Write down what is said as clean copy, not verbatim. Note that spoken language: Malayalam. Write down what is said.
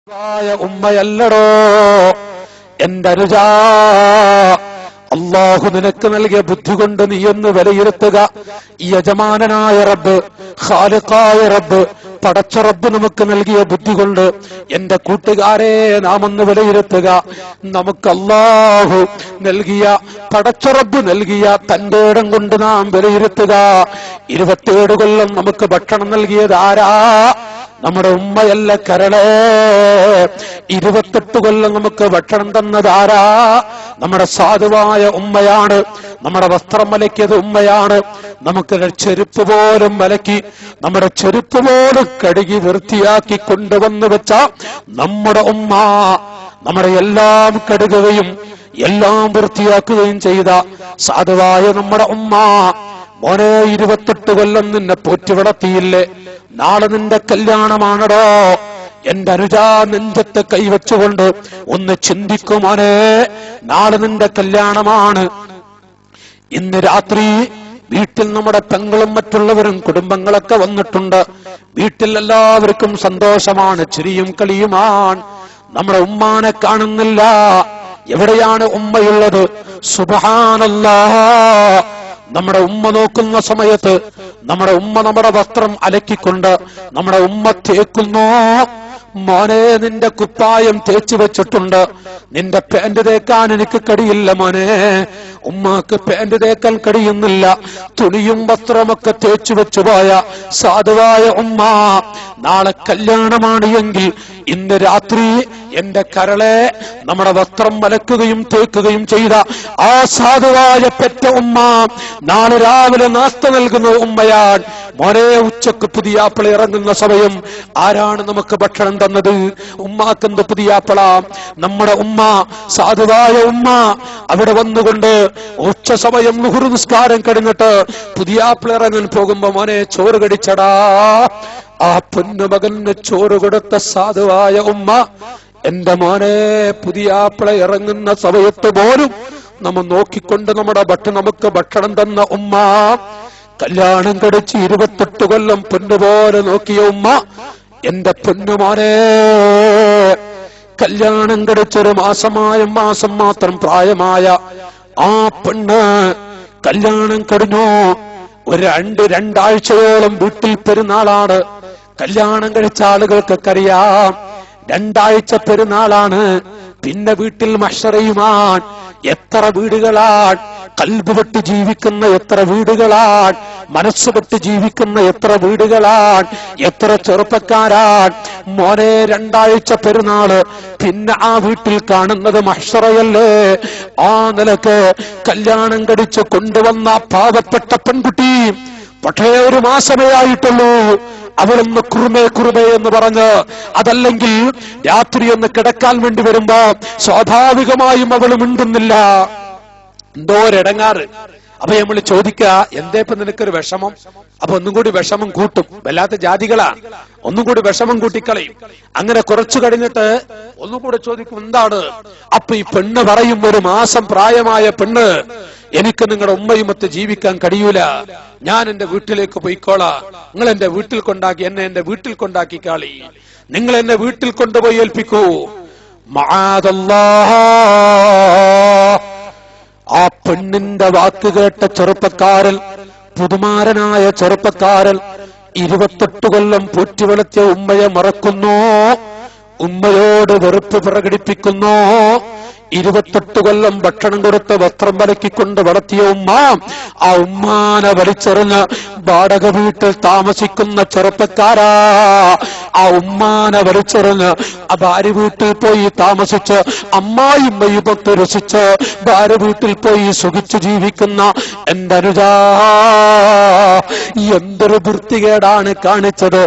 ഉമ്മയല്ലടോ എന്റെ അനുജാ, അല്ലാഹു നിനക്ക് നൽകിയ ബുദ്ധി കൊണ്ട് നീയൊന്ന് വിലയിരുത്തുക. യജമാനനായ റബ്ബ്, ഖാലിഖായ റബ്ബ്, പടച്ച റബ്ബ് നമുക്ക് നൽകിയ ബുദ്ധി കൊണ്ട് എന്റെ കൂട്ടുകാരെ നാം ഒന്ന് വിലയിരുത്തുക. നമുക്ക് അല്ലാഹു നൽകിയ, പടച്ച റബ്ബ് നൽകിയ തന്റെ ഇടം കൊണ്ട് നാം വിലയിരുത്തുക. 27 കൊല്ലം നമുക്ക് ഭക്ഷണം നൽകിയത് ആരാ? നമ്മുടെ ഉമ്മയല്ല കരളെ. 28 കൊല്ലം നമുക്ക് ഭക്ഷണം തന്നത് ആരാ? നമ്മുടെ സാധുവായ ഉമ്മയാണ്. നമ്മുടെ വസ്ത്രം അലക്കിയത് ഉമ്മയാണ്. നമുക്ക് ചെരുപ്പ് പോലും അലക്കി, നമ്മുടെ ചെരുപ്പ് പോലും കഴുകി വൃത്തിയാക്കി കൊണ്ടുവന്നു വെച്ച നമ്മുടെ ഉമ്മ, നമ്മുടെ എല്ലാം കഴുകുകയും എല്ലാം വൃത്തിയാക്കുകയും ചെയ്ത സാധുവായ നമ്മുടെ ഉമ്മ. മോനെ, 28 കൊല്ലം നിന്നെ പോറ്റി വളർത്തിയില്ലേ? നാളെ നിന്റെ കല്യാണമാണടോ. എന്റെ അനുജാ, നെഞ്ചത്ത് കൈവച്ചുകൊണ്ട് ഒന്ന് ചിന്തിക്കുമോനെ, നാളെ നിന്റെ കല്യാണമാണ്. ഇന്ന് രാത്രി വീട്ടിൽ നമ്മുടെ പെങ്ങളും മറ്റുള്ളവരും കുടുംബങ്ങളൊക്കെ വന്നിട്ടുണ്ട്. വീട്ടിൽ എല്ലാവർക്കും സന്തോഷമാണ്, ചിരിയും കളിയുമാണ്. നമ്മുടെ ഉമ്മാനെ കാണുന്നില്ല. എവിടെയാണ് ഉമ്മയുള്ളത്? സുബ്ഹാനല്ലാഹ്. നമ്മുടെ ഉമ്മ നോക്കുന്ന സമയത്ത് നമ്മുടെ ഉമ്മ നമ്മുടെ വസ്ത്രം അലക്കിക്കൊണ്ട് നമ്മുടെ ഉമ്മ തേക്കുന്നു. മോനെ, നിന്റെ കുപ്പായം തേച്ചു വെച്ചിട്ടുണ്ട്, നിന്റെ പാന്റ് തേക്കാൻ എനിക്ക് കഴിയില്ല മോനെ. ഉമ്മാക്ക് പാന്റ് തേക്കാൻ കഴിയുന്നില്ല. തുണിയും വസ്ത്രമൊക്കെ തേച്ചു വെച്ചു പോയ സാധുവായ ഉമ്മ, നാളെ കല്യാണമാണ് എങ്കിൽ ഇന്ന് രാത്രി എന്റെ കരളെ നമ്മുടെ വസ്ത്രം അലക്കുകയും തേക്കുകയും ചെയ്ത ആ സാധുവായ പെറ്റ ഉമ്മ നാളെ രാവിലെ നാസ്ത നൽകുന്ന ഉമ്മയാൻ. മോനെ, ഉച്ചക്ക് പുതിയാപ്പിള ഇറങ്ങുന്ന സമയം ആരാണ് നമുക്ക് ഭക്ഷണം തന്നത്? ഉമ്മാക്കെന്ത് പുതിയാപ്പിള? നമ്മുടെ ഉമ്മ, സാധുവായ ഉമ്മ അവിടെ വന്നുകൊണ്ട് ഉച്ച സമയം ളുഹർ നിസ്കാരം കഴിഞ്ഞിട്ട് പുതിയാപ്പിള ഇറങ്ങാൻ പോകുമ്പോ, മോനെ ചോറ് കടിച്ചടാ. ആ പൊന്നുമകന് ചോറ് കൊടുത്ത സാധുവായ ഉമ്മ, എന്റെ മോനെ, പുതിയാപ്പിള ഇറങ്ങുന്ന സമയത്ത് പോലും നമ്മ നോക്കിക്കൊണ്ട് നമുക്ക് ഭക്ഷണം തന്ന ഉമ്മ, കല്യാണം കഴിച്ച് 28 കൊല്ലം പൊന്നുപോലെ നോക്കിയ ഉമ്മ, എന്റെ പൊന്നുമോനെ, കല്യാണം കഴിച്ചൊരു മാസം മാത്രം പ്രായമായ ആ പെണ്ണ് കല്യാണം കഴിഞ്ഞു. രണ്ടാഴ്ചയോളം വീട്ടിൽ പെരുന്നാളാണ്. കല്യാണം കഴിച്ച ആളുകൾക്കൊക്കെ അറിയാം, 2 ആഴ്ച പെരുന്നാളാണ്. പിന്നെ വീട്ടിൽ മഹ്ശറയുമാണ്. എത്ര വീടുകളാണ്, കൽബ് വിട്ട് ജീവിക്കുന്ന എത്ര വീടുകളാണ്, മനസ്സ് വിട്ട് ജീവിക്കുന്ന എത്ര വീടുകളാണ്, എത്ര ചെറുപ്പക്കാരാണ്. മോനെ, 2 ആഴ്ച പെരുന്നാള്, പിന്നെ ആ വീട്ടിൽ കാണുന്നത് മഹ്ശറയല്ലേ? ആ നിലക്ക് കല്യാണം കഴിച്ച് കൊണ്ടുവന്ന പാവപ്പെട്ട പെൺകുട്ടി, പക്ഷേ 1 മാസമേ ആയിട്ടുള്ളൂ. അവളൊന്ന് കുറുമേ എന്ന് പറഞ്ഞ്, അതല്ലെങ്കിൽ രാത്രി ഒന്ന് കിടക്കാൻ വേണ്ടി വരുമ്പോ സ്വാഭാവികമായും അവൾ മിണ്ടുന്നില്ല. എന്തോ ഒരിടങ്ങാറ്. അപ്പൊ നമ്മൾ ചോദിക്കുക, എന്തേ ഇപ്പൊ നിനക്കൊരു വിഷമം? അപ്പൊ ഒന്നും കൂടി വിഷമം കൂട്ടും. വല്ലാത്ത ജാതികളാ, ഒന്നും കൂടി വിഷമം കൂട്ടിക്കളയും. അങ്ങനെ കുറച്ചു കഴിഞ്ഞിട്ട് ഒന്നും കൂടെ ചോദിക്കും, എന്താണ്? അപ്പൊ ഈ പെണ്ണ് പറയും, 1 മാസം പ്രായമായ പെണ്ണ്, എനിക്ക് നിങ്ങളുടെ ഉമ്മയുമൊത്ത് ജീവിക്കാൻ കഴിയൂല, ഞാൻ എന്റെ വീട്ടിലേക്ക് പോയിക്കോളാം. നിങ്ങൾ എന്റെ വീട്ടിൽ കൊണ്ടാക്കി, എന്റെ വീട്ടിൽ കൊണ്ടാക്കി കാളി, നിങ്ങൾ എന്നെ വീട്ടിൽ കൊണ്ടുപോയി ഏൽപ്പിക്കൂ. മആദല്ലാഹ്. ആ പെണ്ണിന്റെ വാക്ക് കേട്ട ചെറുപ്പക്കാരൻ, പുതുമാരനായ ചെറുപ്പക്കാരൻ, 28 കൊല്ലം പോറ്റി വളർത്തിയ ഉമ്മയെ മറക്കുന്നു, ഉമ്മയോട് വെറുപ്പ് പ്രകടിപ്പിക്കുന്നു. 28 കൊല്ലം ഭക്ഷണം കൊടുത്ത് വസ്ത്രം വലക്കിക്കൊണ്ട് വളർത്തിയ ഉമ്മ, ആ ഉമ്മാനെ വലിച്ചെറിഞ്ഞ് വാടക വീട്ടിൽ താമസിക്കുന്ന ചെറുപ്പക്കാരാ, ആ ഉമ്മാനെ വലിച്ചെറിഞ്ഞ് ആ ഭാര്യ വീട്ടിൽ പോയി താമസിച്ച് അമ്മായിമ്മയുമൊത്ത് രസിച്ച് ഭാര്യ വീട്ടിൽ പോയി സുഖിച്ചു ജീവിക്കുന്ന എന്റെ അനുജാ, എന്തൊരു വൃത്തികേടാണ് കാണിച്ചത്!